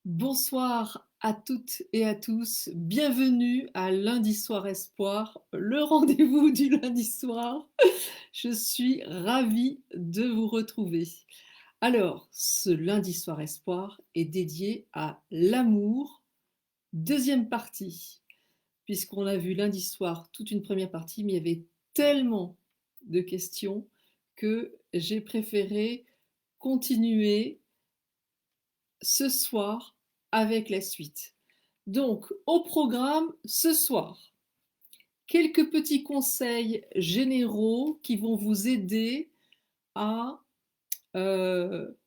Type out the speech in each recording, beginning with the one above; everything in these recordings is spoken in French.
Bonsoir à toutes et à tous. Bienvenue à Lundi Soir Espoir, le rendez-vous du lundi soir. Je suis ravie de vous retrouver. Alors, ce Lundi Soir Espoir est dédié à l'amour, deuxième partie, puisqu'on a vu lundi soir toute une première partie, mais il y avait tellement de questions que j'ai préféré continuer ce soir avec la suite. Donc, au programme ce soir, quelques petits conseils généraux qui vont vous aider à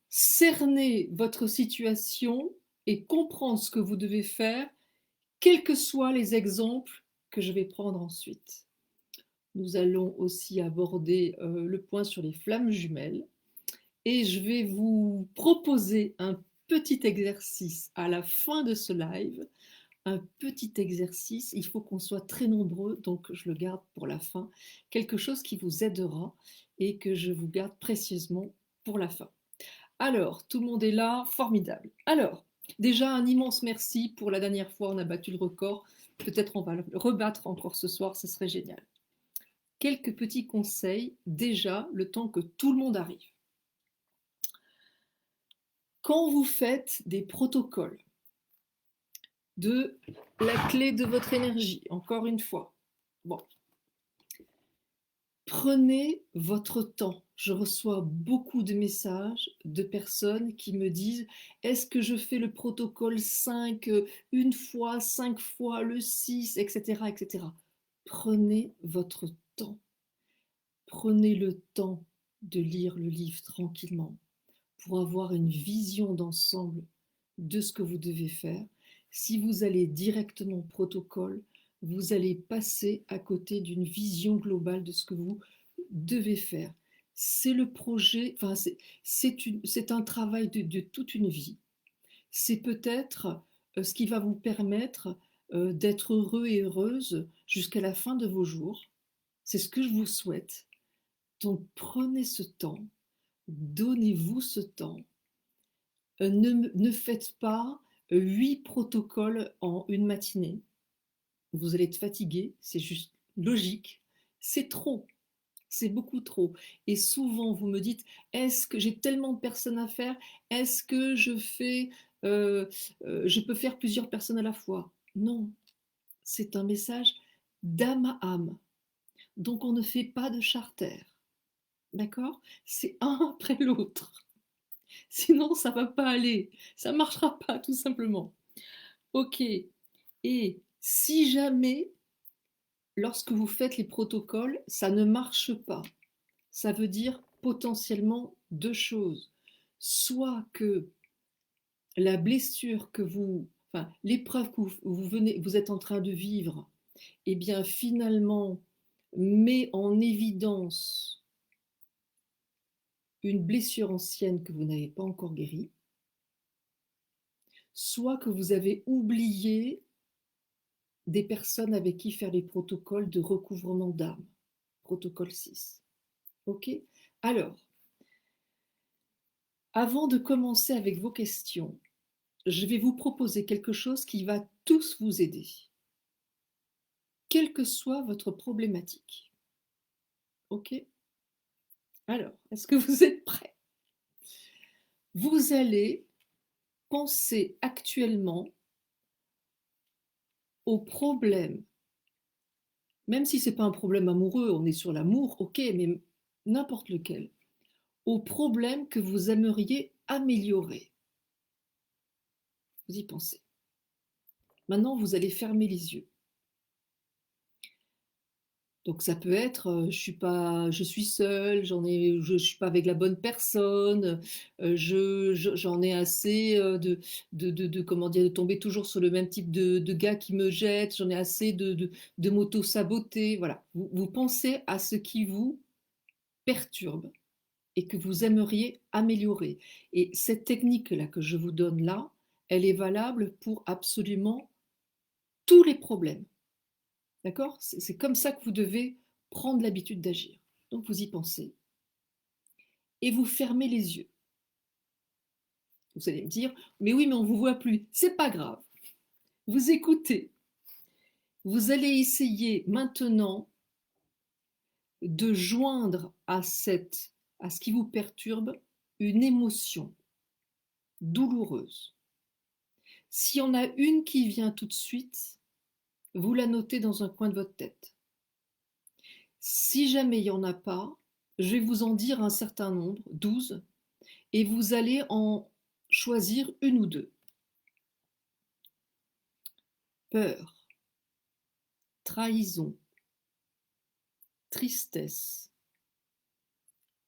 cerner votre situation et comprendre ce que vous devez faire, quels que soient les exemples que je vais prendre ensuite. Nous allons aussi aborder le point sur les flammes jumelles et je vais vous proposer un petit exercice à la fin de ce live. Un petit exercice, il faut qu'on soit très nombreux, donc je le garde pour la fin. Quelque chose qui vous aidera et que je vous garde précieusement pour la fin. Alors, tout le monde est là, formidable. Alors, déjà un immense merci pour la dernière fois, on a battu le record. Peut-être on va le rebattre encore ce soir, ce serait génial. Quelques petits conseils, déjà, le temps que tout le monde arrive. Quand vous faites des protocoles de la clé de votre énergie, encore une fois, bon, prenez votre temps. Je reçois beaucoup de messages de personnes qui me disent: est-ce que je fais le protocole 5 une fois, 5 fois, le 6, etc., etc. Prenez votre temps. Prenez le temps de lire le livre tranquillement pour avoir une vision d'ensemble de ce que vous devez faire. Si vous allez directement au protocole, vous allez passer à côté d'une vision globale de ce que vous devez faire. C'est le projet, enfin c'est un travail de toute une vie. C'est peut-être ce qui va vous permettre d'être heureux et heureuse jusqu'à la fin de vos jours. C'est ce que je vous souhaite. Donc prenez ce temps, donnez-vous ce temps. Ne faites pas 8 protocoles en une matinée. Vous allez être fatigué, c'est juste logique. C'est trop, c'est beaucoup trop. Et souvent, vous me dites, est-ce que j'ai tellement de personnes à faire? Est-ce que euh, je peux faire plusieurs personnes à la fois? Non, c'est un message d'âme à âme. Donc, on ne fait pas de charter. D'accord? C'est un après l'autre. Sinon, ça ne va pas aller. Ça ne marchera pas, tout simplement. Ok. Et si jamais, lorsque vous faites les protocoles, ça ne marche pas, ça veut dire potentiellement deux choses. Soit que la blessure que enfin, l'épreuve que vous êtes en train de vivre, eh bien, finalement, met en évidence une blessure ancienne que vous n'avez pas encore guérie, soit que vous avez oublié des personnes avec qui faire les protocoles de recouvrement d'âme, protocole 6. Ok? Alors, avant de commencer avec vos questions, je vais vous proposer quelque chose qui va tous vous aider, quelle que soit votre problématique. Ok? Alors, est-ce que vous êtes prêts? Vous allez penser actuellement au problème, même si ce n'est pas un problème amoureux, on est sur l'amour, ok, mais n'importe lequel, au problème que vous aimeriez améliorer. Vous y pensez. Maintenant, vous allez fermer les yeux. Donc ça peut être, je suis seule, je suis pas avec la bonne personne, j'en ai assez comment dire, de tomber toujours sur le même type de gars qui me jette, j'en ai assez de m'auto-saboter, voilà. Vous pensez à ce qui vous perturbe et que vous aimeriez améliorer. Et cette technique-là que je vous donne là, elle est valable pour absolument tous les problèmes. D'accord? C'est comme ça que vous devez prendre l'habitude d'agir. Donc vous y pensez et vous fermez les yeux. Vous allez me dire, mais oui, mais on ne vous voit plus. C'est pas grave. Vous écoutez. Vous allez essayer maintenant de joindre à ce qui vous perturbe une émotion douloureuse. S'il y en a une qui vient tout de suite, vous la notez dans un coin de votre tête. Si jamais il n'y en a pas, je vais vous en dire un certain nombre, 12, et vous allez en choisir une ou deux. Peur, trahison, tristesse,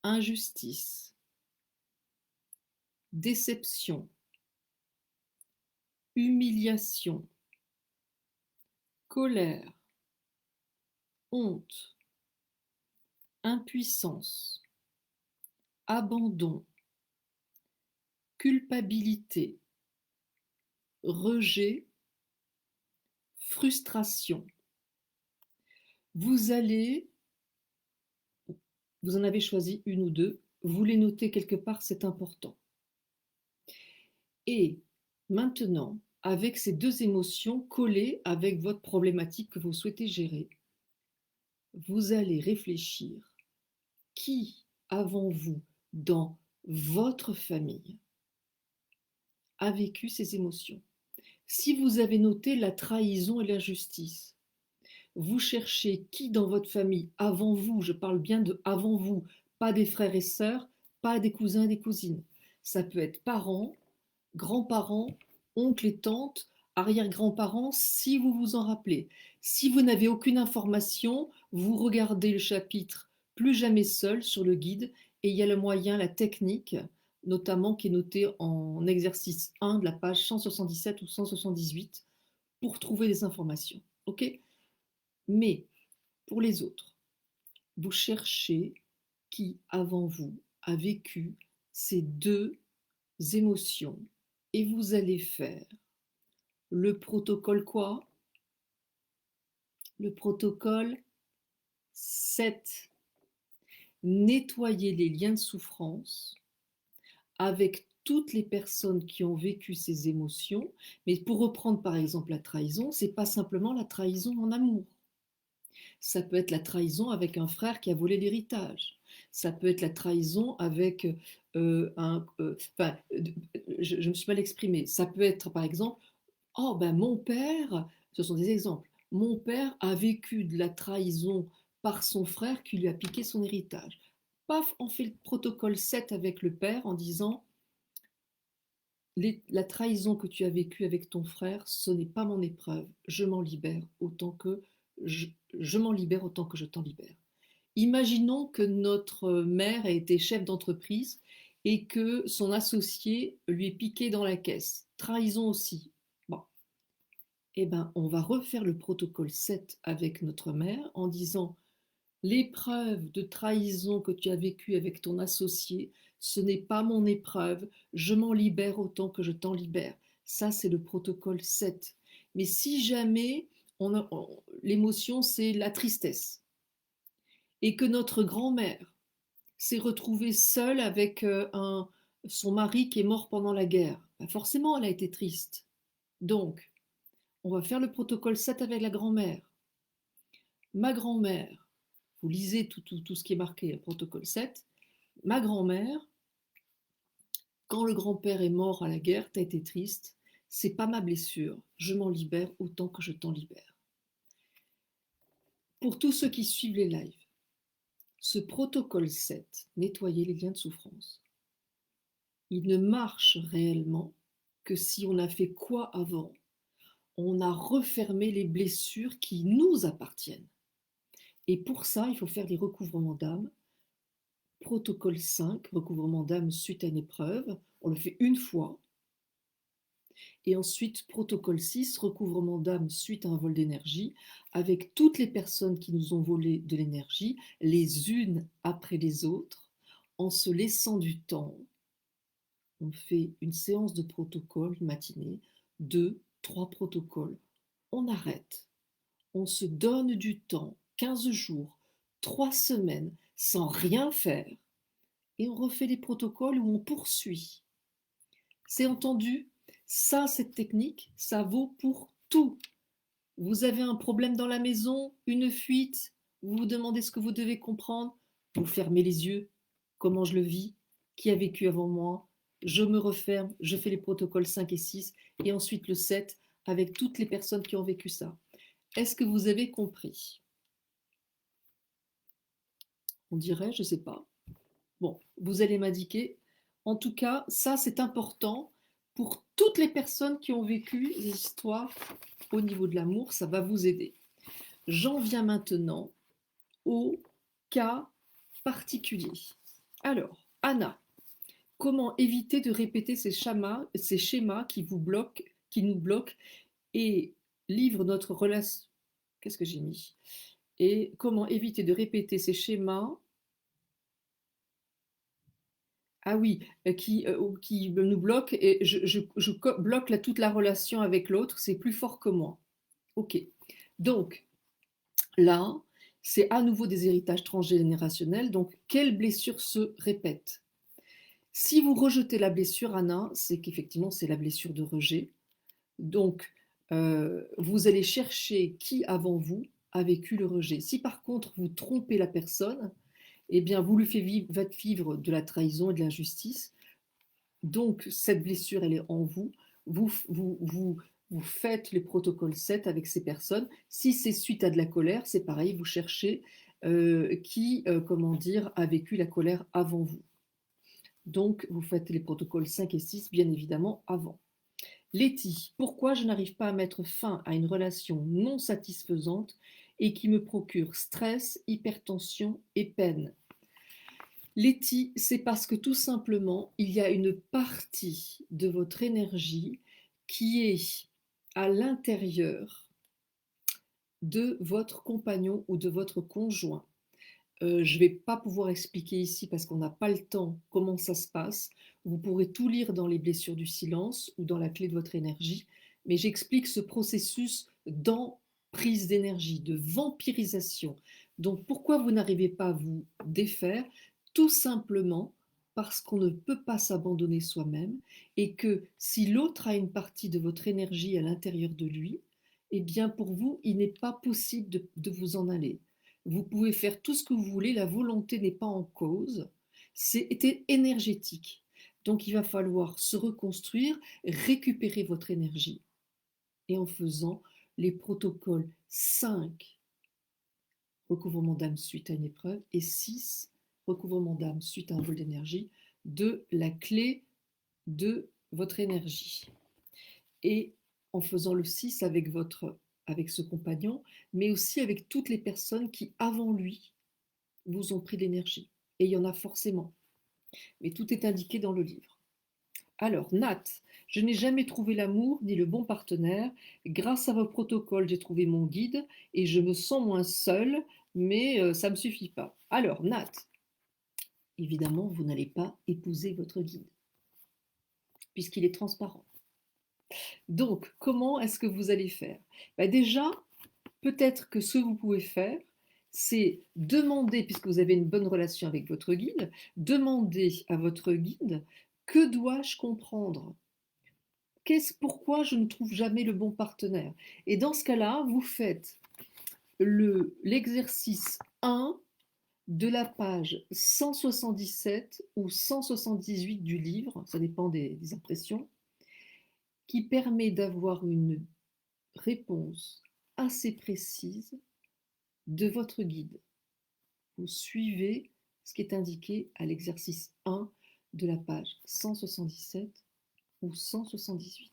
injustice, déception, humiliation, colère, honte, impuissance, abandon, culpabilité, rejet, frustration. Vous en avez choisi une ou deux, vous les notez quelque part, c'est important. Et maintenant, avec ces deux émotions collées avec votre problématique que vous souhaitez gérer, vous allez réfléchir qui, avant vous, dans votre famille, a vécu ces émotions. Si vous avez noté la trahison et l'injustice, vous cherchez qui dans votre famille, avant vous, je parle bien de avant vous, pas des frères et sœurs, pas des cousins et des cousines. Ça peut être parents, grands-parents, oncles et tantes, arrière-grands-parents, si vous vous en rappelez. Si vous n'avez aucune information, vous regardez le chapitre Plus jamais seul sur le guide et il y a le moyen, la technique, notamment qui est notée en exercice 1 de la page 177 ou 178 pour trouver des informations. Ok? Mais pour les autres, vous cherchez qui, avant vous, a vécu ces deux émotions et vous allez faire le protocole quoi? Le protocole 7. Nettoyer les liens de souffrance avec toutes les personnes qui ont vécu ces émotions. Mais pour reprendre par exemple la trahison, c'est pas simplement la trahison en amour. Ça peut être la trahison avec un frère qui a volé l'héritage. Ça peut être la trahison avec enfin, je me suis mal exprimée. Ça peut être par exemple, oh ben mon père, ce sont des exemples. Mon père a vécu de la trahison par son frère qui lui a piqué son héritage. Paf, on fait le protocole 7 avec le père en disant la trahison que tu as vécue avec ton frère, ce n'est pas mon épreuve. Je m'en libère autant que je m'en libère autant que je t'en libère. Imaginons que notre mère a été chef d'entreprise et que son associé lui est piqué dans la caisse. Trahison aussi. Bon, eh ben, on va refaire le protocole 7 avec notre mère en disant l'épreuve de trahison que tu as vécue avec ton associé, ce n'est pas mon épreuve, je m'en libère autant que je t'en libère. Ça, c'est le protocole 7. Mais si jamais l'émotion, c'est la tristesse, et que notre grand-mère s'est retrouvée seule avec son mari qui est mort pendant la guerre, ben forcément, elle a été triste. Donc, on va faire le protocole 7 avec la grand-mère. Ma grand-mère, vous lisez tout ce qui est marqué, protocole 7, ma grand-mère, quand le grand-père est mort à la guerre, t'as été triste, c'est pas ma blessure, je m'en libère autant que je t'en libère. Pour tous ceux qui suivent les lives, ce protocole 7, nettoyer les liens de souffrance, il ne marche réellement que si on a fait quoi avant? On a refermé les blessures qui nous appartiennent. Et pour ça, il faut faire des recouvrements d'âme. Protocole 5, recouvrement d'âme suite à une épreuve, on le fait une fois. Et ensuite, protocole 6, recouvrement d'âme suite à un vol d'énergie, avec toutes les personnes qui nous ont volé de l'énergie, les unes après les autres, en se laissant du temps. On fait une séance de protocole matinée, 2, 3 protocoles. On arrête. On se donne du temps, 15 jours, 3 semaines, sans rien faire. Et on refait les protocoles où on poursuit. C'est entendu? Ça, cette technique, ça vaut pour tout. Vous avez un problème dans la maison, une fuite, vous vous demandez ce que vous devez comprendre, vous fermez les yeux. Comment je le vis? Qui a vécu avant moi? Je me referme, je fais les protocoles 5 et 6 et ensuite le 7 avec toutes les personnes qui ont vécu ça. Est-ce que vous avez compris? On dirait, je ne sais pas. Bon, vous allez m'indiquer. En tout cas, ça c'est important pour toutes les personnes qui ont vécu des histoires au niveau de l'amour, ça va vous aider. J'en viens maintenant au cas particulier. Alors, Anna, comment éviter de répéter ces schémas qui vous bloquent, qui nous bloquent et livrent notre relation. Qu'est-ce que j'ai mis? Et comment éviter de répéter ces schémas. Ah oui, qui nous bloquent et je bloque toute la relation avec l'autre, c'est plus fort que moi. Ok. Donc, là, c'est à nouveau des héritages transgénérationnels. Donc, quelle blessure se répète? Si vous rejetez la blessure, Anna, c'est qu'effectivement, c'est la blessure de rejet. Donc, vous allez chercher qui avant vous a vécu le rejet. Si par contre, vous trompez la personne, eh bien, vous lui faites vivre de la trahison et de l'injustice. Donc, cette blessure, elle est en vous. Vous faites les protocoles 7 avec ces personnes. Si c'est suite à de la colère, c'est pareil, vous cherchez qui, comment dire, a vécu la colère avant vous. Donc, vous faites les protocoles 5 et 6, bien évidemment, avant. Letty, pourquoi je n'arrive pas à mettre fin à une relation non satisfaisante et qui me procure stress, hypertension et peine? Letty, c'est parce que tout simplement, il y a une partie de votre énergie qui est à l'intérieur de votre compagnon ou de votre conjoint. Je ne vais pas pouvoir expliquer ici parce qu'on n'a pas le temps comment ça se passe. Vous pourrez tout lire dans les blessures du silence ou dans la clé de votre énergie, mais j'explique ce processus d'emprise d'énergie, de vampirisation. Donc pourquoi vous n'arrivez pas à vous défaire? Tout simplement parce qu'on ne peut pas s'abandonner soi-même et que si l'autre a une partie de votre énergie à l'intérieur de lui, eh bien pour vous, il n'est pas possible de vous en aller. Vous pouvez faire tout ce que vous voulez, la volonté n'est pas en cause, c'est énergétique. Donc il va falloir se reconstruire, récupérer votre énergie. Et en faisant les protocoles 5, recouvrement d'âme suite à une épreuve, et 6, recouvrement d'âme suite à un vol d'énergie, de la clé de votre énergie. Et en faisant le 6 avec ce compagnon, mais aussi avec toutes les personnes qui, avant lui, vous ont pris l'énergie. Et il y en a forcément. Mais tout est indiqué dans le livre. Alors, Nat, je n'ai jamais trouvé l'amour ni le bon partenaire. Grâce à vos protocoles, j'ai trouvé mon guide et je me sens moins seule, mais ça ne me suffit pas. Alors, Nat, évidemment, vous n'allez pas épouser votre guide, puisqu'il est transparent. Donc, comment est-ce que vous allez faire? Déjà, peut-être que ce que vous pouvez faire, c'est demander, puisque vous avez une bonne relation avec votre guide, demander à votre guide, que dois-je comprendre? Pourquoi je ne trouve jamais le bon partenaire? Et dans ce cas-là, vous faites l'exercice 1 de la page 177 ou 178 du livre, ça dépend des impressions, qui permet d'avoir une réponse assez précise de votre guide. Vous suivez ce qui est indiqué à l'exercice 1 de la page 177 ou 178.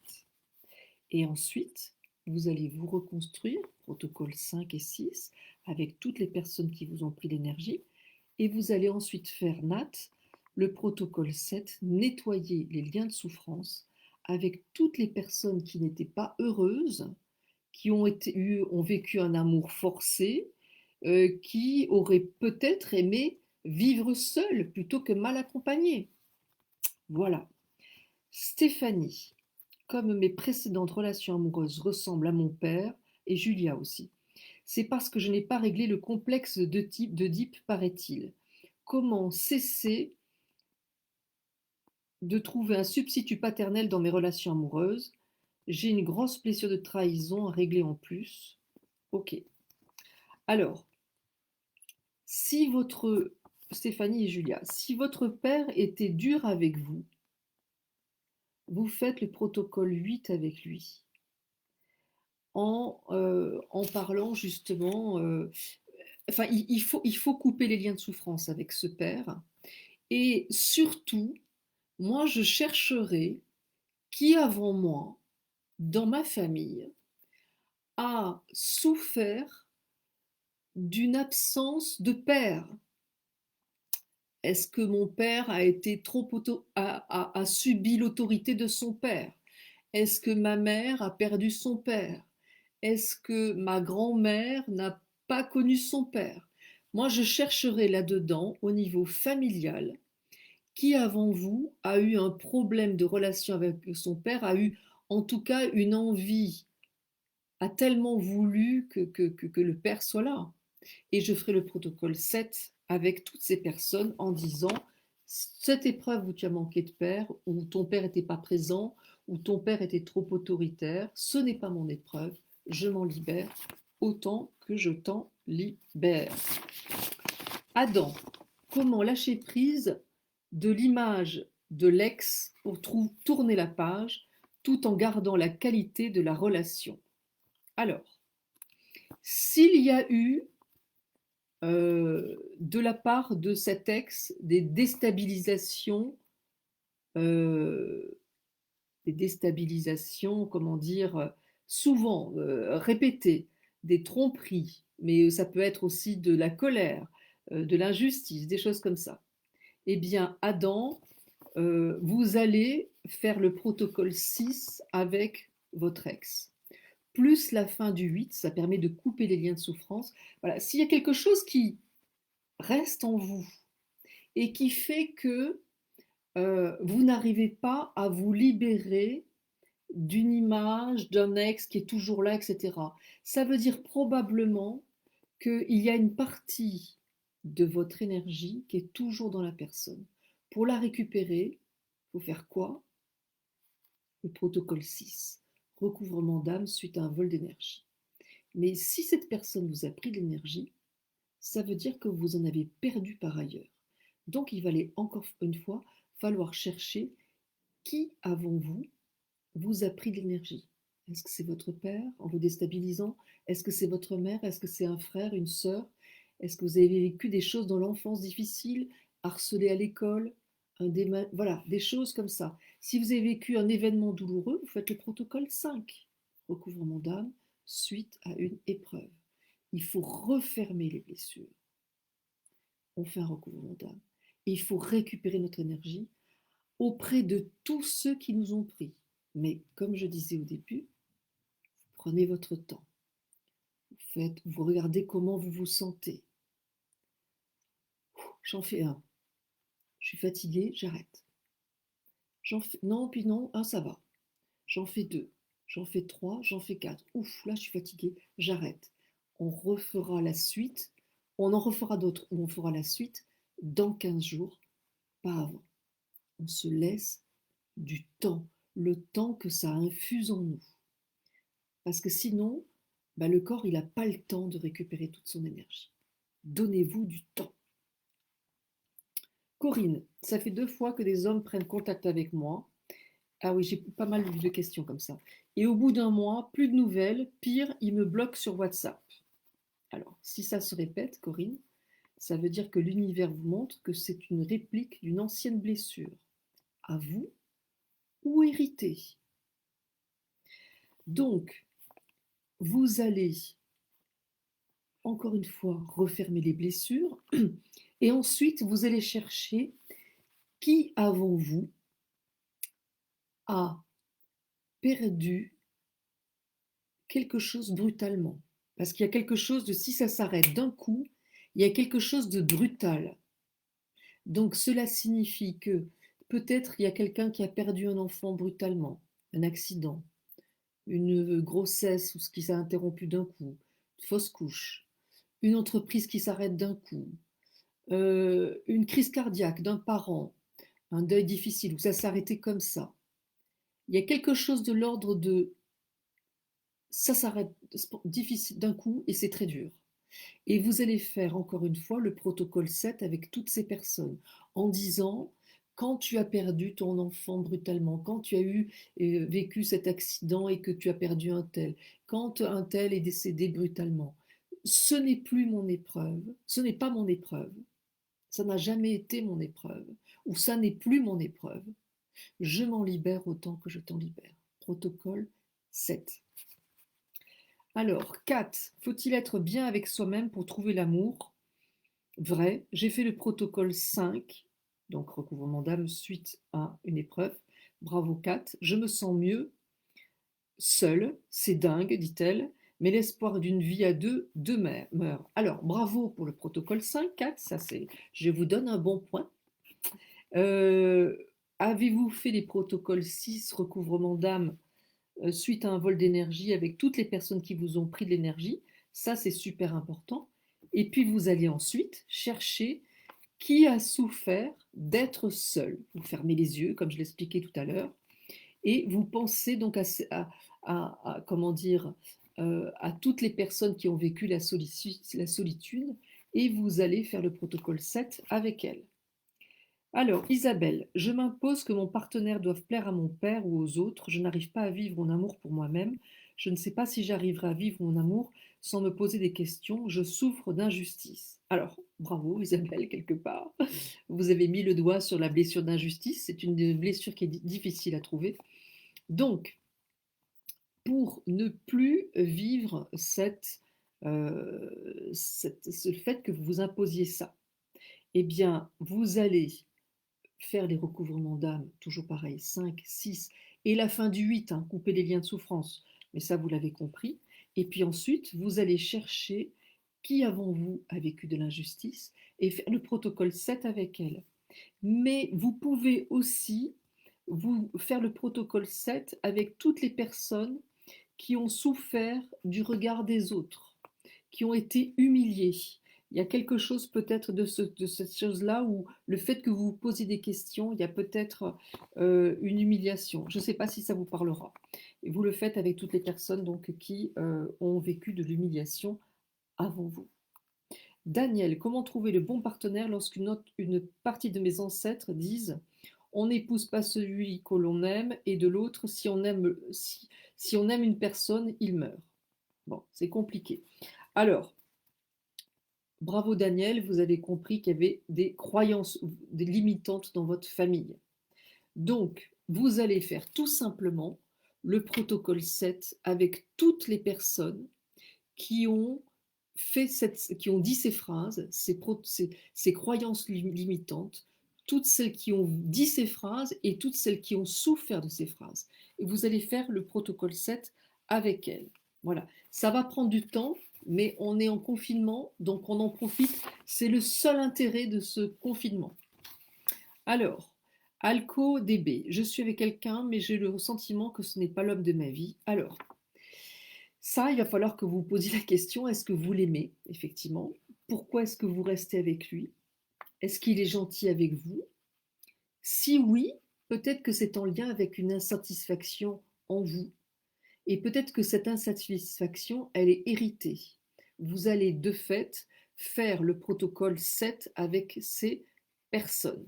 Et ensuite, vous allez vous reconstruire, protocole 5 et 6, avec toutes les personnes qui vous ont pris l'énergie, et vous allez ensuite faire Nat, le protocole 7, nettoyer les liens de souffrance avec toutes les personnes qui n'étaient pas heureuses, qui ont vécu un amour forcé, qui auraient peut-être aimé vivre seul plutôt que mal accompagné. Voilà. Stéphanie, comme mes précédentes relations amoureuses ressemblent à mon père, et Julia aussi, c'est parce que je n'ai pas réglé le complexe d'Oedipe, paraît-il. Comment cesser de trouver un substitut paternel dans mes relations amoureuses. J'ai une grosse blessure de trahison à régler en plus. Ok. Alors, si votre Stéphanie et Julia, si votre père était dur avec vous, vous faites le protocole 8 avec lui en parlant justement. Enfin, il faut couper les liens de souffrance avec ce père. Et surtout, moi, je chercherai qui avant moi, dans ma famille, a souffert d'une absence de père. Est-ce que mon père a été trop a subi l'autorité de son père? Est-ce que ma mère a perdu son père? Est-ce que ma grand-mère n'a pas connu son père? Moi, je chercherai là-dedans, au niveau familial, qui avant vous a eu un problème de relation avec son père, a eu en tout cas une envie, a tellement voulu que le père soit là. Et je ferai le protocole 7 avec toutes ces personnes en disant, cette épreuve où tu as manqué de père, où ton père n'était pas présent, où ton père était trop autoritaire, ce n'est pas mon épreuve, je m'en libère autant que je t'en libère. Adam, comment lâcher prise de l'image de l'ex pour tourner la page tout en gardant la qualité de la relation? Alors, s'il y a eu de la part de cet ex euh, des déstabilisations, comment dire, souvent répétées, des tromperies, mais ça peut être aussi de la colère, de l'injustice, des choses comme ça. Eh bien, Adam, vous allez faire le protocole 6 avec votre ex. Plus la fin du 8, ça permet de couper les liens de souffrance. Voilà, s'il y a quelque chose qui reste en vous et qui fait que vous n'arrivez pas à vous libérer d'une image, d'un ex qui est toujours là, etc. Ça veut dire probablement qu'il y a une partie de votre énergie qui est toujours dans la personne. Pour la récupérer, il faut faire quoi? Le protocole 6, recouvrement d'âme suite à un vol d'énergie. Mais si cette personne vous a pris de l'énergie, ça veut dire que vous en avez perdu par ailleurs. Donc il va aller encore une fois falloir chercher qui avant vous vous a pris de l'énergie. Est-ce que c'est votre père en vous déstabilisant? Est-ce que c'est votre mère? Est-ce que c'est un frère, une sœur? Est-ce que vous avez vécu des choses dans l'enfance difficiles, harcelé à l'école, voilà, des choses comme ça. Si vous avez vécu un événement douloureux, vous faites le protocole 5, recouvrement d'âme suite à une épreuve. Il faut refermer les blessures. On fait un recouvrement d'âme. Et il faut récupérer notre énergie auprès de tous ceux qui nous ont pris. Mais comme je disais au début, prenez votre temps. Vous regardez comment vous vous sentez. J'en fais un. Je suis fatiguée, j'arrête. Non, puis non, un, ça va. J'en fais deux. J'en fais trois, j'en fais quatre. Ouf, là, je suis fatiguée, j'arrête. On refera la suite. On en refera d'autres ou on fera la suite dans 15 jours, pas avant. On se laisse du temps, le temps que ça infuse en nous. Parce que sinon, le corps, il n'a pas le temps de récupérer toute son énergie. Donnez-vous du temps. Corinne, ça fait 2 fois que des hommes prennent contact avec moi. Ah oui, j'ai pas mal de questions comme ça. Et au bout d'un mois, plus de nouvelles. Pire, ils me bloquent sur WhatsApp. Alors, si ça se répète, Corinne, ça veut dire que l'univers vous montre que c'est une réplique d'une ancienne blessure. À vous ou héritée. Donc, vous allez, encore une fois, refermer les blessures. Et ensuite, vous allez chercher qui avant vous a perdu quelque chose brutalement. Parce qu'il y a quelque chose de, si ça s'arrête d'un coup, il y a quelque chose de brutal. Donc cela signifie que peut-être il y a quelqu'un qui a perdu un enfant brutalement, un accident, une grossesse ou ce qui s'est interrompu d'un coup, une fausse couche, une entreprise qui s'arrête d'un coup, une crise cardiaque d'un parent, un deuil difficile, où ça s'est arrêté comme ça. Il y a quelque chose de l'ordre de ça s'arrête difficile d'un coup et c'est très dur. Et vous allez faire encore une fois le protocole 7 avec toutes ces personnes en disant, quand tu as perdu ton enfant brutalement, quand tu as vécu cet accident et que tu as perdu un tel, quand un tel est décédé brutalement, ce n'est plus mon épreuve, ce n'est pas mon épreuve, ça n'a jamais été mon épreuve, ou ça n'est plus mon épreuve. Je m'en libère autant que je t'en libère. Protocole 7. Alors, 4. Faut-il être bien avec soi-même pour trouver l'amour? Vrai. J'ai fait le protocole 5, donc recouvrement d'âme suite à une épreuve. Bravo 4. Je me sens mieux, seule, c'est dingue, dit-elle, mais l'espoir d'une vie à deux meurt. Alors, bravo pour le protocole 5, 4, ça c'est, je vous donne un bon point. Euh, Avez-vous fait les protocoles 6, recouvrement d'âme, suite à un vol d'énergie avec toutes les personnes qui vous ont pris de l'énergie? Ça, c'est super important. Et puis, vous allez ensuite chercher qui a souffert d'être seul. Vous fermez les yeux, comme je l'expliquais tout à l'heure, et vous pensez donc comment dire, à toutes les personnes qui ont vécu la solitude, et vous allez faire le protocole 7 avec elles. Alors, Isabelle, je m'impose que mon partenaire doive plaire à mon père ou aux autres. Je n'arrive pas à vivre mon amour pour moi-même. Je ne sais pas si j'arriverai à vivre mon amour sans me poser des questions. Je souffre d'injustice. Alors, bravo Isabelle, quelque part. Vous avez mis le doigt sur la blessure d'injustice. C'est une blessure qui est difficile à trouver. Donc, pour ne plus vivre ce fait que vous vous imposiez ça, eh bien, vous allez faire les recouvrements d'âme, toujours pareil, 5, 6, et la fin du 8, hein, couper les liens de souffrance, mais ça vous l'avez compris. Et puis ensuite, vous allez chercher qui avant vous a vécu de l'injustice et faire le protocole 7 avec elle. Mais vous pouvez aussi vous faire le protocole 7 avec toutes les personnes qui ont souffert du regard des autres, qui ont été humiliés. Il y a quelque chose peut-être de cette chose-là où le fait que vous vous posiez des questions, il y a peut-être une humiliation. Je ne sais pas si ça vous parlera. Et vous le faites avec toutes les personnes donc, qui ont vécu de l'humiliation avant vous. Daniel, comment trouver le bon partenaire lorsqu'une une partie de mes ancêtres disent on n'épouse pas celui que l'on aime et de l'autre, si on aime une personne, il meurt. Bon, c'est compliqué. Alors, bravo Daniel, vous avez compris qu'il y avait des croyances des limitantes dans votre famille. Donc, vous allez faire tout simplement le protocole 7 avec toutes les personnes qui ont qui ont dit ces phrases, ces croyances limitantes, toutes celles qui ont dit ces phrases et toutes celles qui ont souffert de ces phrases. Et vous allez faire le protocole 7 avec elles. Voilà, ça va prendre du temps, mais on est en confinement, donc on en profite. C'est le seul intérêt de ce confinement. Alors, Alco DB, je suis avec quelqu'un, mais j'ai le sentiment que ce n'est pas l'homme de ma vie. Alors, ça, il va falloir que vous posiez la question, est-ce que vous l'aimez, effectivement? Pourquoi est-ce que vous restez avec lui? Est-ce qu'il est gentil avec vous? Si oui, peut-être que c'est en lien avec une insatisfaction en vous. Et peut-être que cette insatisfaction, elle est héritée. Vous allez de fait faire le protocole 7 avec ces personnes.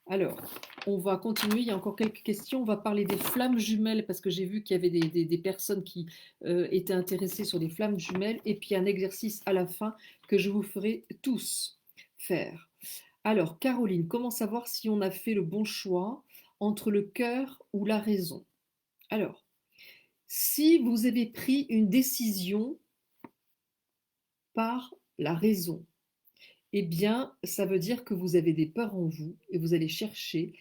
Alors, on va continuer, il y a encore quelques questions. On va parler des flammes jumelles parce que j'ai vu qu'il y avait des personnes qui étaient intéressées sur les flammes jumelles. Et puis un exercice à la fin que je vous ferai tous faire. Alors, Caroline, comment savoir si on a fait le bon choix entre le cœur ou la raison? Alors, si vous avez pris une décision par la raison, eh bien, ça veut dire que vous avez des peurs en vous et vous allez chercher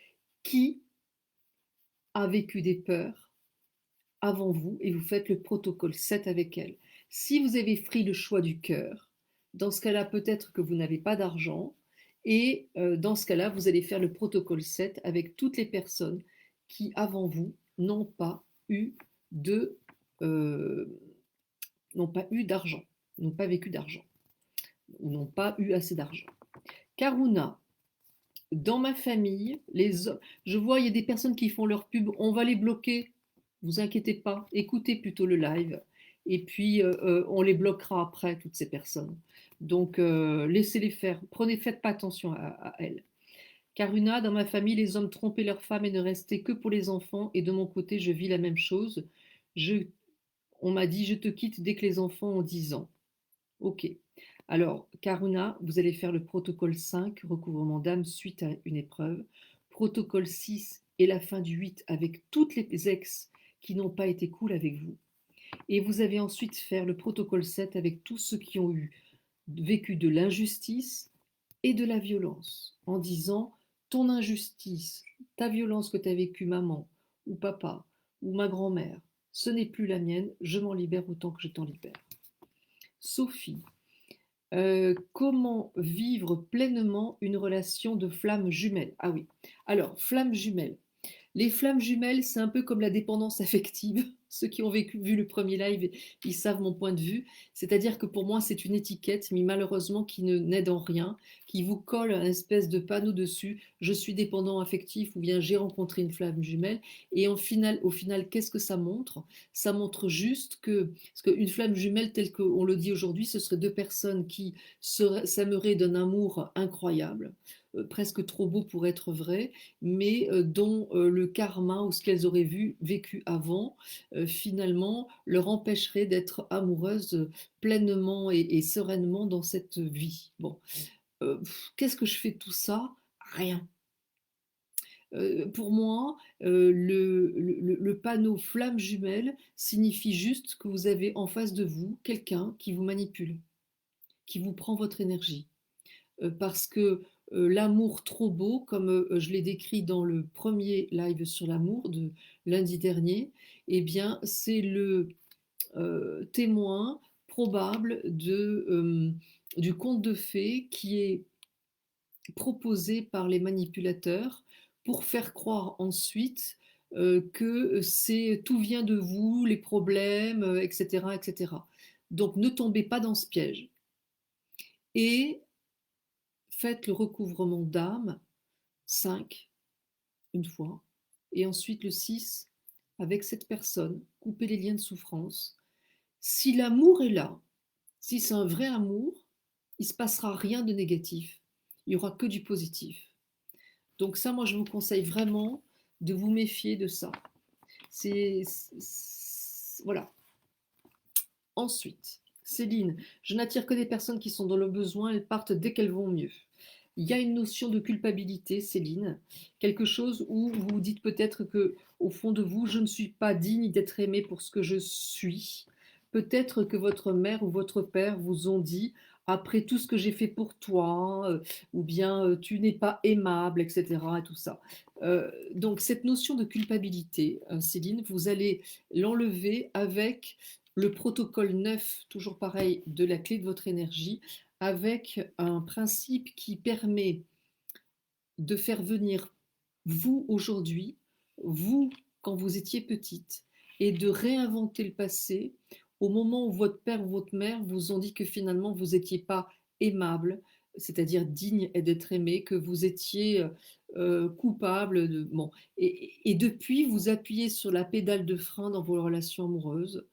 qui a vécu des peurs avant vous et vous faites le protocole 7 avec elle. Si vous avez pris le choix du cœur, dans ce cas-là, peut-être que vous n'avez pas d'argent et dans ce cas-là, vous allez faire le protocole 7 avec toutes les personnes qui, avant vous, n'ont pas eu de euh, n'ont pas eu d'argent, n'ont pas vécu d'argent, ou n'ont pas eu assez d'argent. Karuna, Dans ma famille, je vois, il y a des personnes qui font leur pub, on va les bloquer. Vous inquiétez pas, écoutez plutôt le live. Et puis, on les bloquera après, toutes ces personnes. Donc, laissez-les faire. Faites pas attention à elles. Karuna, dans ma famille, les hommes trompaient leurs femmes et ne restaient que pour les enfants. Et de mon côté, je vis la même chose. Je, on m'a dit, je te quitte dès que les enfants ont 10 ans. Ok. Alors, Karuna, vous allez faire le protocole 5, recouvrement d'âme suite à une épreuve. Protocole 6 et la fin du 8 avec toutes les ex qui n'ont pas été cool avec vous. Et vous avez ensuite faire le protocole 7 avec tous ceux qui ont vécu de l'injustice et de la violence, en disant ton injustice, ta violence que tu as vécue maman ou papa ou ma grand-mère, ce n'est plus la mienne, je m'en libère autant que je t'en libère. Sophie, comment vivre pleinement une relation de flamme jumelle? Ah oui, alors, flamme jumelle. Les flammes jumelles, c'est un peu comme la dépendance affective. Ceux qui ont vu le premier live, ils savent mon point de vue. C'est-à-dire que pour moi, c'est une étiquette, mais malheureusement qui ne n'aide en rien, qui vous colle un espèce de panneau dessus. Je suis dépendant affectif ou bien j'ai rencontré une flamme jumelle. Et au final, qu'est-ce que ça montre? Ça montre juste que, parce qu'une flamme jumelle, telle qu'on le dit aujourd'hui, ce serait deux personnes qui s'aimeraient d'un amour incroyable, presque trop beau pour être vrai, mais dont le karma ou ce qu'elles auraient vécu avant, finalement, leur empêcherait d'être amoureuses pleinement et sereinement dans cette vie. Bon, qu'est-ce que je fais de tout ça? Rien. Pour moi, le panneau flamme jumelle signifie juste que vous avez en face de vous quelqu'un qui vous manipule, qui vous prend votre énergie. Parce que l'amour trop beau, comme je l'ai décrit dans le premier live sur l'amour de lundi dernier, eh bien, c'est le témoin probable du conte de fées qui est proposé par les manipulateurs pour faire croire ensuite que c'est tout vient de vous, les problèmes, etc., etc. Donc ne tombez pas dans ce piège. Et faites le recouvrement d'âme 5 une fois, et ensuite le 6 avec cette personne, coupez les liens de souffrance. Si l'amour est là, si c'est un vrai amour, il ne se passera rien de négatif, il n'y aura que du positif. Donc ça, moi, je vous conseille vraiment de vous méfier de ça. Voilà. Ensuite, Céline, je n'attire que des personnes qui sont dans le besoin, elles partent dès qu'elles vont mieux. Il y a une notion de culpabilité, Céline, quelque chose où vous vous dites peut-être que, au fond de vous, je ne suis pas digne d'être aimée pour ce que je suis. Peut-être que votre mère ou votre père vous ont dit, après tout ce que j'ai fait pour toi, ou bien tu n'es pas aimable, etc. Et tout ça. Donc cette notion de culpabilité, Céline, vous allez l'enlever avec le protocole 9, toujours pareil, de la clé de votre énergie, avec un principe qui permet de faire venir vous aujourd'hui, vous quand vous étiez petite, et de réinventer le passé au moment où votre père ou votre mère vous ont dit que finalement vous n'étiez pas aimable, c'est-à-dire digne d'être aimé, que vous étiez coupable de bon. Et depuis, vous appuyez sur la pédale de frein dans vos relations amoureuses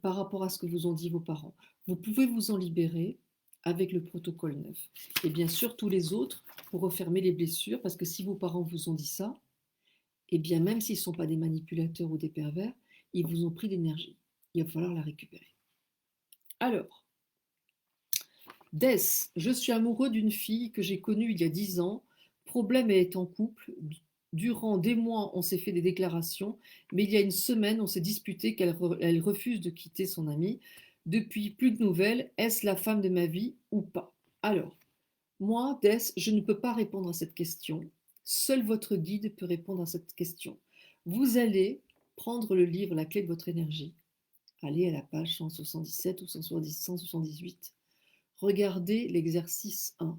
par rapport à ce que vous ont dit vos parents. Vous pouvez vous en libérer avec le protocole 9. Et bien sûr, tous les autres pour refermer les blessures, parce que si vos parents vous ont dit ça, et bien même s'ils ne sont pas des manipulateurs ou des pervers, ils vous ont pris l'énergie. Il va falloir la récupérer. Alors, Des, je suis amoureux d'une fille que j'ai connue il y a 10 ans. Problème, elle est en couple. Durant des mois, on s'est fait des déclarations, mais il y a une semaine, on s'est disputé qu'elle refuse de quitter son ami. Depuis, plus de nouvelles. Est-ce la femme de ma vie ou pas? Alors, moi, Des, je ne peux pas répondre à cette question. Seul votre guide peut répondre à cette question. Vous allez prendre le livre La clé de votre énergie. Allez à la page 177 ou 178. Regardez l'exercice 1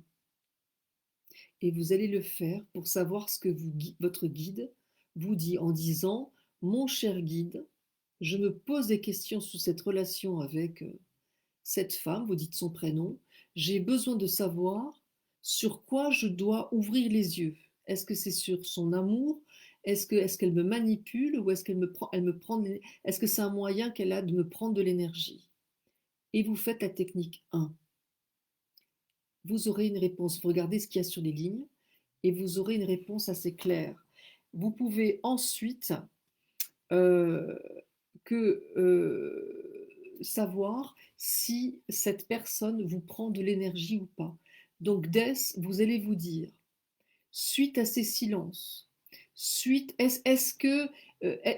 et vous allez le faire pour savoir ce que votre guide vous dit en disant mon cher guide, je me pose des questions sur cette relation avec cette femme, vous dites son prénom, j'ai besoin de savoir Sur quoi je dois ouvrir les yeux? Est-ce que c'est sur son amour? Est-ce qu'elle me manipule ou est-ce qu'elle me prend est-ce que c'est un moyen qu'elle a de me prendre de l'énergie? Et vous faites la technique 1. Vous aurez une réponse. Vous regardez ce qu'il y a sur les lignes et vous aurez une réponse assez claire. Vous pouvez ensuite euh, savoir si cette personne vous prend de l'énergie ou pas. Donc, vous allez vous dire, suite à ces silences, est-ce que,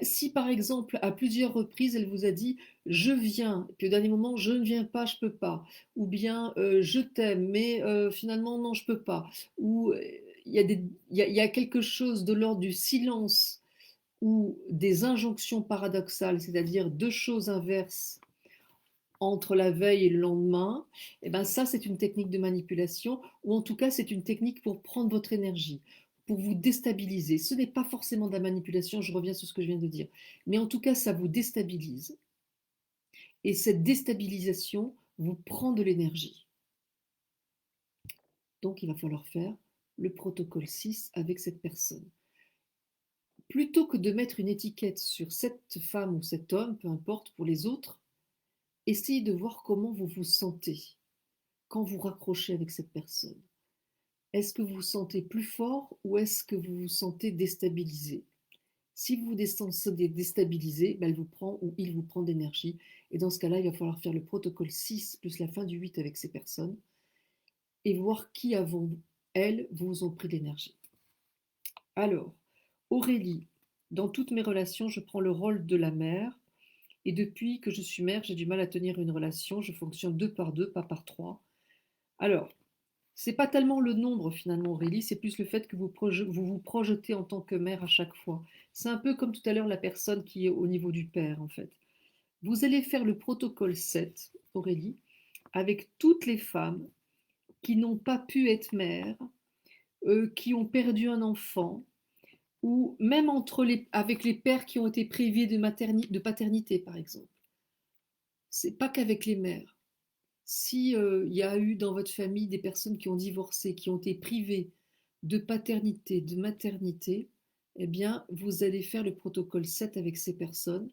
si par exemple, à plusieurs reprises, elle vous a dit je viens, puis au dernier moment, je ne viens pas, je peux pas, ou bien je t'aime, mais finalement, non, je peux pas, ou il y a quelque chose de l'ordre du silence ou des injonctions paradoxales, c'est-à-dire deux choses inverses entre la veille et le lendemain, et ben ça, c'est une technique de manipulation, ou en tout cas, c'est une technique pour prendre votre énergie, pour vous déstabiliser. Ce n'est pas forcément de la manipulation, je reviens sur ce que je viens de dire, mais en tout cas, ça vous déstabilise, et cette déstabilisation vous prend de l'énergie. Donc, il va falloir faire le protocole 6 avec cette personne. Plutôt que de mettre une étiquette sur cette femme ou cet homme, peu importe pour les autres, essayez de voir comment vous vous sentez quand vous raccrochez avec cette personne. Est-ce que vous vous sentez plus fort ou est-ce que vous vous sentez déstabilisé? Si vous vous sentez déstabilisé, ben, elle vous prend ou il vous prend d'énergie. Et dans ce cas-là, il va falloir faire le protocole 6 plus la fin du 8 avec ces personnes et voir qui avant elles vous ont pris d'énergie. Alors, Aurélie, dans toutes mes relations, je prends le rôle de la mère. Et depuis que je suis mère, j'ai du mal à tenir une relation. Je fonctionne 2 par 2, pas par 3. Alors, c'est pas tellement le nombre finalement, Aurélie, c'est plus le fait que vous vous projetez en tant que mère à chaque fois. C'est un peu comme tout à l'heure la personne qui est au niveau du père en fait. Vous allez faire le protocole 7, Aurélie, avec toutes les femmes qui n'ont pas pu être mères, qui ont perdu un enfant, ou même avec les pères qui ont été privés de paternité par exemple. C'est pas qu'avec les mères. Si il y a eu dans votre famille des personnes qui ont divorcé, qui ont été privées de paternité, de maternité, eh bien, vous allez faire le protocole 7 avec ces personnes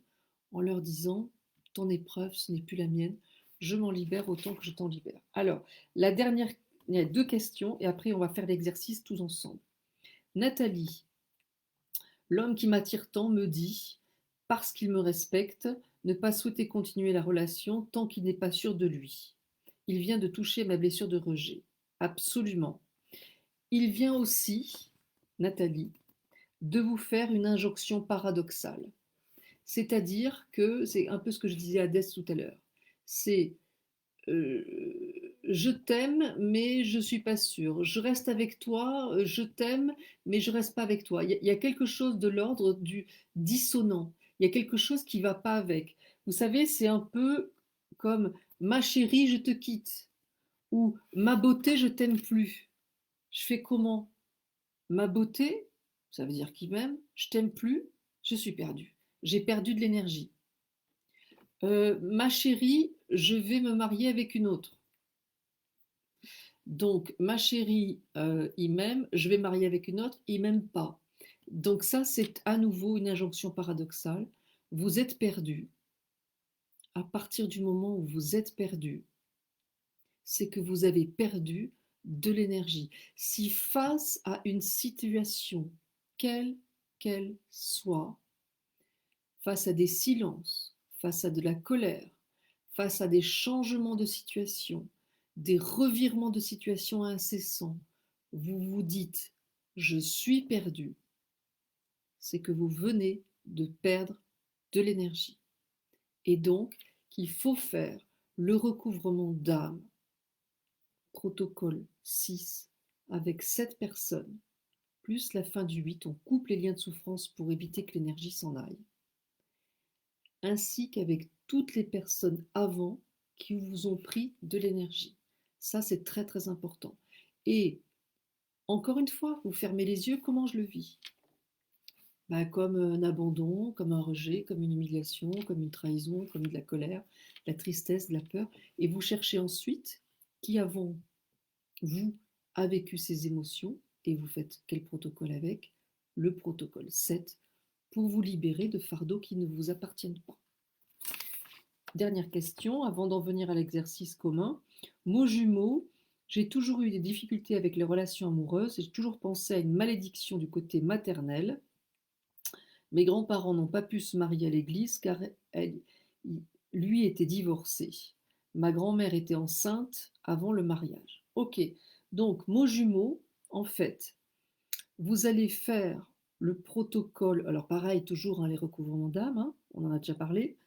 en leur disant, ton épreuve, ce n'est plus la mienne, je m'en libère autant que je t'en libère. Alors, la dernière, il y a 2 questions et après on va faire l'exercice tous ensemble. Nathalie, l'homme qui m'attire tant me dit, parce qu'il me respecte, ne pas souhaiter continuer la relation tant qu'il n'est pas sûr de lui. Il vient de toucher ma blessure de rejet. Absolument. Il vient aussi, Nathalie, de vous faire une injonction paradoxale. C'est-à-dire que, c'est un peu ce que je disais à Dès tout à l'heure, c'est je t'aime, mais je ne suis pas sûre. Je reste avec toi, je t'aime, mais je ne reste pas avec toi. Il y a quelque chose de l'ordre du dissonant. Il y a quelque chose qui ne va pas avec. Vous savez, c'est un peu comme ma chérie, je te quitte ou ma beauté, je t'aime plus. Je fais comment? Ma beauté, ça veut dire qui m'aime, je t'aime plus, je suis perdue. J'ai perdu de l'énergie. Ma chérie, je vais me marier avec une autre. Donc, ma chérie, il m'aime, je vais marier avec une autre, il m'aime pas. Donc ça, c'est à nouveau une injonction paradoxale. Vous êtes perdu. À partir du moment où vous êtes perdu, c'est que vous avez perdu de l'énergie. Si face à une situation, quelle qu'elle soit, face à des silences, face à de la colère, face à des changements de situation, des revirements de situation incessants, vous vous dites je suis perdu, c'est que vous venez de perdre de l'énergie. Et donc qu'il faut faire le recouvrement d'âme, protocole 6, avec 7 personnes, plus la fin du 8, on coupe les liens de souffrance pour éviter que l'énergie s'en aille, ainsi qu'avec toutes les personnes avant qui vous ont pris de l'énergie. Ça, c'est très très important. Et encore une fois, vous fermez les yeux, comment je le vis? Bah, comme un abandon, comme un rejet, comme une humiliation, comme une trahison, comme de la colère, de la tristesse, de la peur. Et vous cherchez ensuite qui avant vous a vécu ses émotions et vous faites quel protocole avec? Le protocole 7 pour vous libérer de fardeaux qui ne vous appartiennent pas. Dernière question, avant d'en venir à l'exercice commun. Mot jumeau, j'ai toujours eu des difficultés avec les relations amoureuses et j'ai toujours pensé à une malédiction du côté maternel. Mes grands-parents n'ont pas pu se marier à l'église car lui était divorcé. Ma grand-mère était enceinte avant le mariage. Ok, donc mot jumeau, en fait, vous allez faire le protocole, alors pareil, toujours les recouvrements d'âme, on en a déjà parlé,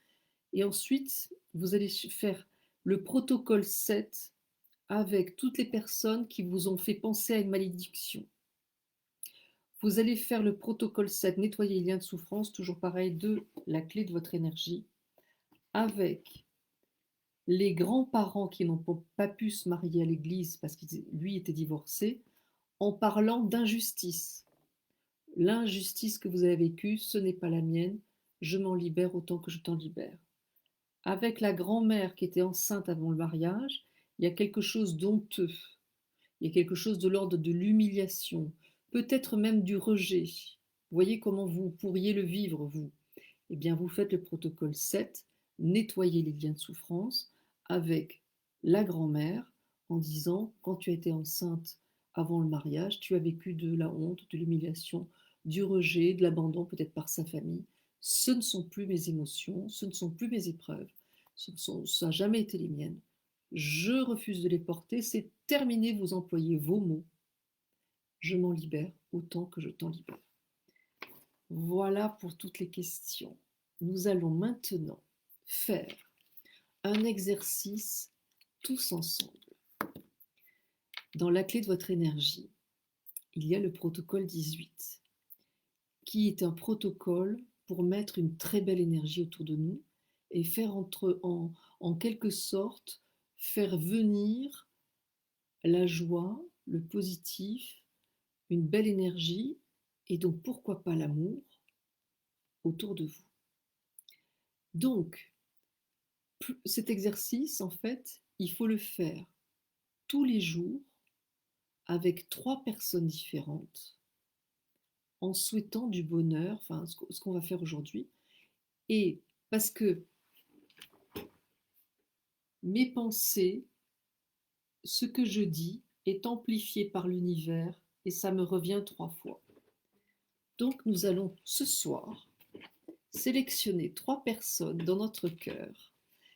et ensuite vous allez faire le protocole 7 avec toutes les personnes qui vous ont fait penser à une malédiction. Vous allez faire le protocole 7, nettoyer les liens de souffrance, toujours pareil, de la clé de votre énergie, avec les grands-parents qui n'ont pas pu se marier à l'église parce qu'il lui était divorcé, en parlant d'injustice. L'injustice que vous avez vécue, ce n'est pas la mienne, je m'en libère autant que je t'en libère. Avec la grand-mère qui était enceinte avant le mariage, il y a quelque chose d'honteux, il y a quelque chose de l'ordre de l'humiliation, peut-être même du rejet. Vous voyez comment vous pourriez le vivre, vous. Eh bien, vous faites le protocole 7, nettoyer les liens de souffrance avec la grand-mère en disant, quand tu as été enceinte avant le mariage, tu as vécu de la honte, de l'humiliation, du rejet, de l'abandon peut-être par sa famille. Ce ne sont plus mes émotions, ce ne sont plus mes épreuves, ça n'a jamais été les miennes. Je refuse de les porter, c'est terminé, vous employez vos mots. Je m'en libère autant que je t'en libère. Voilà pour toutes les questions. Nous allons maintenant faire un exercice tous ensemble. Dans la clé de votre énergie, il y a le protocole 18, qui est un protocole pour mettre une très belle énergie autour de nous et faire en quelque sorte faire venir la joie, le positif, une belle énergie et donc pourquoi pas l'amour autour de vous. Donc, cet exercice, en fait, il faut le faire tous les jours avec 3 personnes différentes en souhaitant du bonheur, enfin ce qu'on va faire aujourd'hui. Et parce que mes pensées, ce que je dis est amplifié par l'univers et ça me revient 3 fois. Donc nous allons ce soir sélectionner 3 personnes dans notre cœur.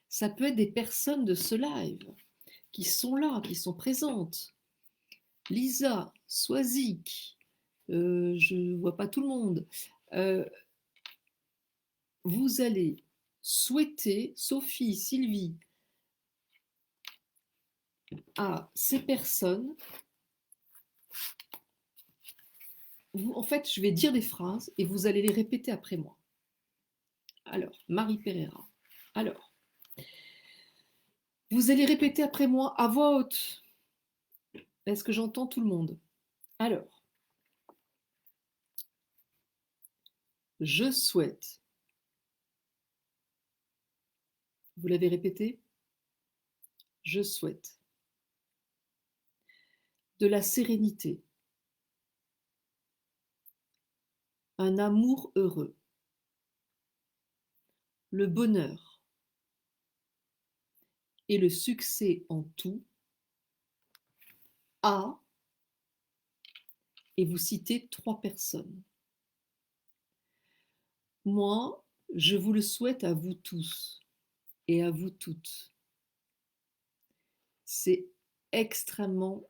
Ça peut être des personnes de ce live qui sont là, qui sont présentes. Lisa, Swazik, je ne vois pas tout le monde. Vous allez souhaiter, Sophie, Sylvie, à ces personnes. En fait, je vais dire des phrases et vous allez les répéter après moi. Alors, Marie Pereira. Alors, vous allez répéter après moi à voix haute. Est-ce que j'entends tout le monde? Alors, je souhaite. Vous l'avez répété? Je souhaite de la sérénité, un amour heureux, le bonheur et le succès en tout, à, et vous citez 3 personnes. Moi, je vous le souhaite à vous tous et à vous toutes. C'est extrêmement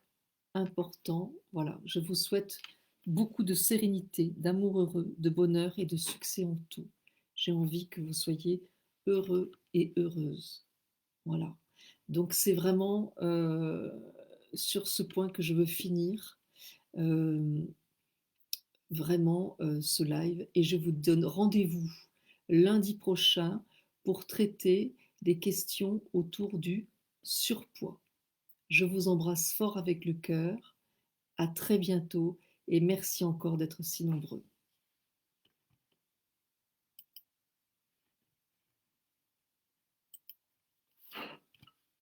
important. Voilà, je vous souhaite beaucoup de sérénité, d'amour heureux, de bonheur et de succès en tout. J'ai envie que vous soyez heureux et heureuses. Voilà. Donc c'est vraiment sur ce point que je veux finir vraiment ce live et je vous donne rendez-vous lundi prochain pour traiter des questions autour du surpoids. Je vous embrasse fort avec le cœur. À très bientôt et merci encore d'être si nombreux.